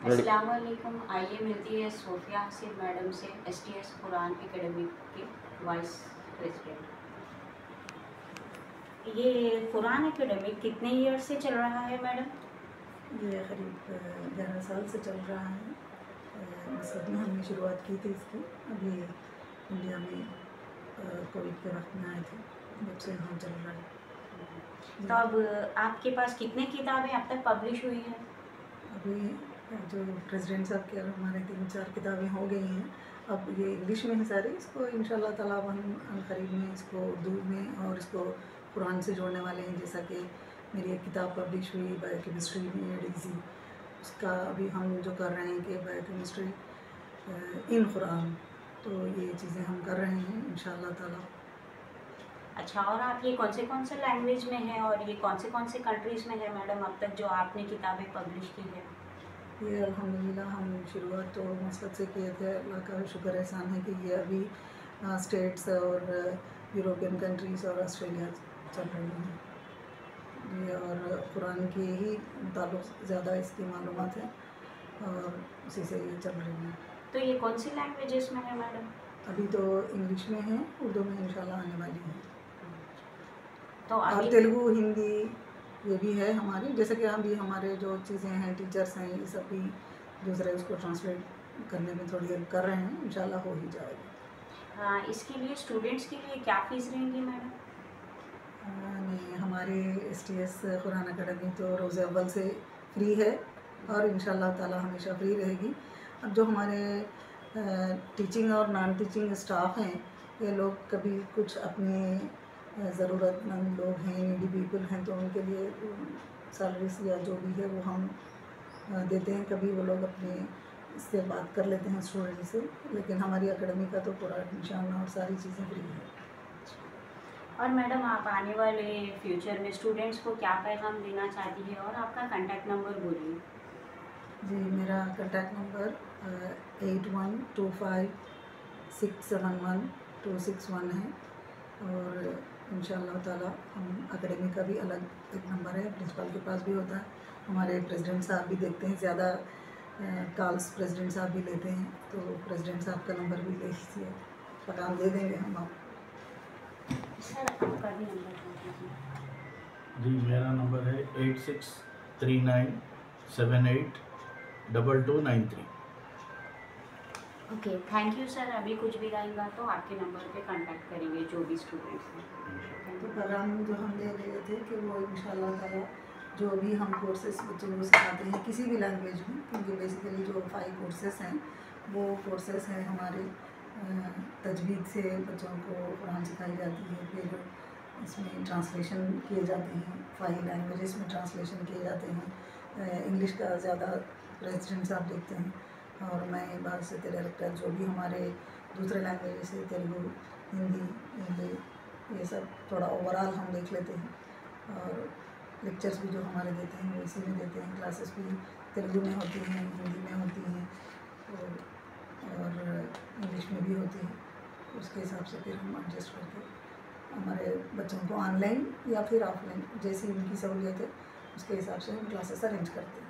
अस्सलाम वालेकुम। आइए मिलती है सोफिया हसीब मैडम से, STS कुरान एकेडमी के वाइस प्रेसिडेंट। ये कुरान एकेडमी कितने ईयर से चल रहा है मैडम? ये करीब 11 साल से चल रहा है। मसद में हमने शुरुआत की थी इसकी, अभी इंडिया में कोविड के वक्त में आए थे, जब से यहाँ चल रहा है। तो अब आपके पास कितने किताबें अब तक पब्लिश हुई हैं? अभी जो प्रेसिडेंट साहब के हमारे 3-4 किताबें हो गई हैं। अब ये इंग्लिश में है सारी, इसको इंशाल्लाह ताला हम करीब में इसको उर्दू में और इसको कुरान से जोड़ने वाले हैं। जैसा कि मेरी एक किताब पब्लिश हुई बायोकेमिस्ट्री में ADC, उसका अभी हम जो कर रहे हैं कि बायोकेमिस्ट्री इन कुरान, तो ये चीज़ें हम कर रहे हैं इंशाल्लाह ताला। अच्छा, और आप ये कौन से लैंग्वेज में है और ये कौन से कंट्रीज़ में है मैडम अब तक जो आपने किताबें पब्लिश की है? ये अल्हम्दुलिल्लाह हम शुरुआत तो मस्कत से किए थे। अल्लाह का शुक्र एहसान है कि ये अभी स्टेट्स और यूरोपियन कंट्रीज़ और ऑस्ट्रेलिया चल रही हैं ये, और कुरान के ही मुताबिक ज़्यादा इसकी मालूमात है और उसी से ये चल रही हैं। तो ये कौन सी लैंग्वेजेस में है मैडम? अभी तो इंग्लिश में है, उर्दू में इंशाल्लाह आने वाली है, तो और तेलुगु हिंदी ये भी है हमारी। जैसे कि अभी हमारे जो चीज़ें हैं, टीचर्स हैं, ये सब भी दूसरे उसको ट्रांसलेट करने में थोड़ी हेल्प कर रहे हैं, इंशाल्लाह हो ही जाएगा। हाँ, इसके लिए स्टूडेंट्स के लिए क्या फ़ीस रहेंगी मैडम? नहीं, हमारे STS कुरान एकेडमी तो रोज़े अव्वल से फ्री है और इंशाल्लाह ताला हमेशा फ्री रहेगी। अब जो हमारे टीचिंग और नॉन टीचिंग स्टाफ हैं, ये लोग कभी कुछ अपने ज़रूरतमंद लोग हैं, नीडी पीपल हैं, तो उनके लिए सैलरीज या जो भी है वो हम देते हैं। कभी वो लोग अपने इससे बात कर लेते हैं स्टूडेंट से, लेकिन हमारी एकेडमी का तो पूरा निशान और सारी चीज़ें फ्री है। और मैडम, आप आने वाले फ्यूचर में स्टूडेंट्स को क्या पैगाम देना चाहती है और आपका कांटेक्ट नंबर बोलिए। जी, मेरा कांटेक्ट नंबर 8125671261 है, और इंशाल्लाह ताला हम एकेडमी का भी अलग एक नंबर है, प्रिंसिपल के पास भी होता है। हमारे प्रेसिडेंट साहब भी देखते हैं, ज़्यादा कॉल्स प्रेसिडेंट साहब भी लेते हैं, तो प्रेसिडेंट साहब का नंबर भी ले लीजिए, पैगाम दे देंगे हम आपको। सर, आपका भी नंबर दीजिए। जी, मेरा नंबर है 8639782293। Okay, thank you sir. अभी कुछ भी रहेगा तो आपके नंबर पे कांटेक्ट करेंगे जो भी स्टूडेंट्स हैं। तो पैगाम जो हम दे रहे थे कि वो इंशाल्लाह ताला जो भी हम कोर्सेस बच्चों को सिखाते हैं किसी भी लैंग्वेज में, क्योंकि बेसिकली जो 5 कोर्सेस हैं वो कोर्सेस हैं हमारे तजवीद से बच्चों को कुरान सिखाई जाती है, फिर इसमें ट्रांसलेशन किए जाते हैं, 5 लैंग्वेजेस में ट्रांसलेशन किए जाते हैं। इंग्लिश का ज़्यादा प्रेसिडेंट साहब देखते हैं, और मैं बाहर से डायरेक्टर जो भी हमारे दूसरे लैंग्वेज से तेलुगु, हिंदी, इंग्लिश, ये सब थोड़ा ओवरऑल हम देख लेते हैं। और लेक्चर्स भी जो हमारे देते हैं वो इसी में देते हैं। क्लासेस भी तेलुगु में होती हैं, हिंदी में होती हैं, और इंग्लिश में भी होती हैं। उसके हिसाब से फिर हम एडजस्ट करके हमारे बच्चों को ऑनलाइन या फिर ऑफलाइन जैसी उनकी सहूलियत है उसके हिसाब से हम क्लासेस अरेंज करते हैं।